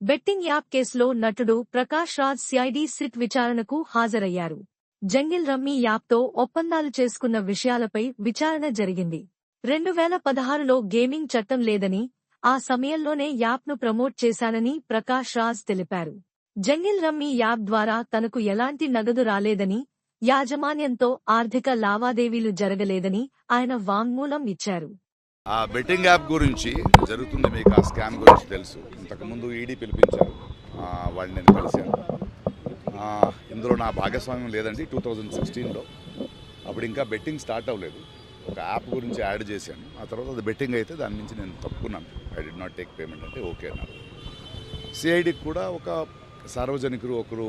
Betting app కేసులో నటుడు Prakash Raj CID SIT విచారణకు హాజరయ్యారు. జంగిల్ రమ్మీ యాప్తో ఒప్పందాలు చేసుకున్న విషయాలపై విచారణ జరిగింది. 2016లో గేమింగ్ చట్టం లేదని, ఆ సమయంలోనే యాప్ను ప్రమోట్ చేశానని ప్రకాష్ రాజ్ తెలిపారు. జంగిల్ రమ్మీ యాప్ ద్వారా తనకు ఎలాంటి నగదు రాలేదని, యాజమాన్యంతో ఆర్థిక లావాదేవీలు జరగలేదని ఆయన వాంగ్మూలం ఇచ్చారు. ఆ బెట్టింగ్ యాప్ గురించి జరుగుతుంది, మీకు ఆ స్కామ్ గురించి తెలుసు. ఇంతకుముందు ఈడీ పిలిపించారు, వాళ్ళు నేను కలిశాను. ఇందులో నా భాగస్వామ్యం లేదండి. 2016లో అప్పుడు ఇంకా బెట్టింగ్ స్టార్ట్ అవ్వలేదు. ఒక యాప్ గురించి యాడ్ చేశాను. ఆ తర్వాత అది బెట్టింగ్ అయితే దాని నుంచి నేను తప్పుకున్నాను. I did not take payment అంటే ఓకే అన్నారు. సిఐడికి కూడా ఒక సార్వజనికులు ఒకరు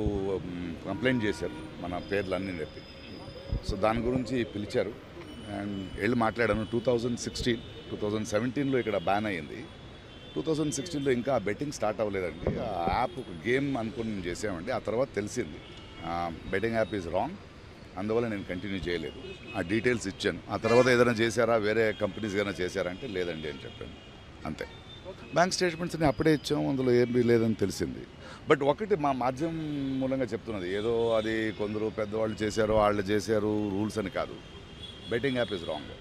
కంప్లైంట్ చేశారు, మన పేర్లన్నీ చెప్పి. సో దాని గురించి పిలిచారు అండ్ వెళ్ళి మాట్లాడాను. 2017లో ఇక్కడ బ్యాన్ అయ్యింది. 2016లో ఇంకా బెట్టింగ్ స్టార్ట్ అవ్వలేదండి. ఆ యాప్ ఒక గేమ్ అనుకుని నేను చేసామండి. ఆ తర్వాత తెలిసింది బెట్టింగ్ యాప్ ఈజ్ రాంగ్, అందువల్ల నేను కంటిన్యూ చేయలేదు. ఆ డీటెయిల్స్ ఇచ్చాను. ఆ తర్వాత ఏదైనా చేశారా, వేరే కంపెనీస్ ఏదైనా చేశారా అంటే లేదండి అని చెప్పాను, అంతే. బ్యాంక్ స్టేట్మెంట్స్ని అప్పుడే ఇచ్చాము, అందులో ఏమీ లేదని తెలిసింది. బట్ ఒకటి మా మాధ్యమం మూలంగా చెప్తున్నది, ఏదో అది కొందరు పెద్దవాళ్ళు చేశారు, వాళ్ళు చేశారు రూల్స్ అని కాదు. Betting app is wrong,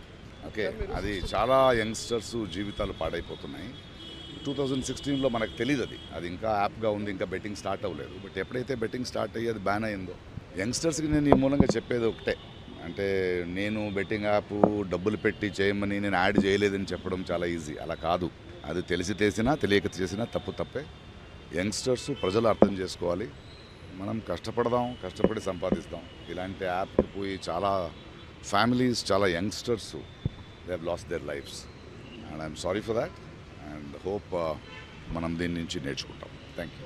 okay. అది చాలా యంగ్స్టర్స్ జీవితాలు పాడైపోతున్నాయి. 2016లో మనకు తెలియదు, అది ఇంకా యాప్గా ఉంది, ఇంకా బెట్టింగ్ స్టార్ట్ అవ్వలేదు. బట్ ఎప్పుడైతే బెట్టింగ్ స్టార్ట్ అయ్యి అది బ్యాన్ అయిందో, యంగ్స్టర్స్కి నేను ఈ మూలంగా చెప్పేది ఒకటే, అంటే నేను బెట్టింగ్ యాప్ డబ్బులు పెట్టి చేయమని నేను యాడ్ చేయలేదని చెప్పడం చాలా ఈజీ. అలా కాదు, అది తెలిసి చేసినా తెలియక చేసినా తప్పే. యంగ్స్టర్స్ ప్రజలు అర్థం చేసుకోవాలి. మనం కష్టపడదాం, కష్టపడి సంపాదిస్తాం. ఇలాంటి యాప్కి పోయి చాలా ఫ్యామిలీస్, చాలా youngsters they have lost there lifes and I'm sorry for that and hope మనం దీని నుంచి నేర్చుకుంటాం. Thank you.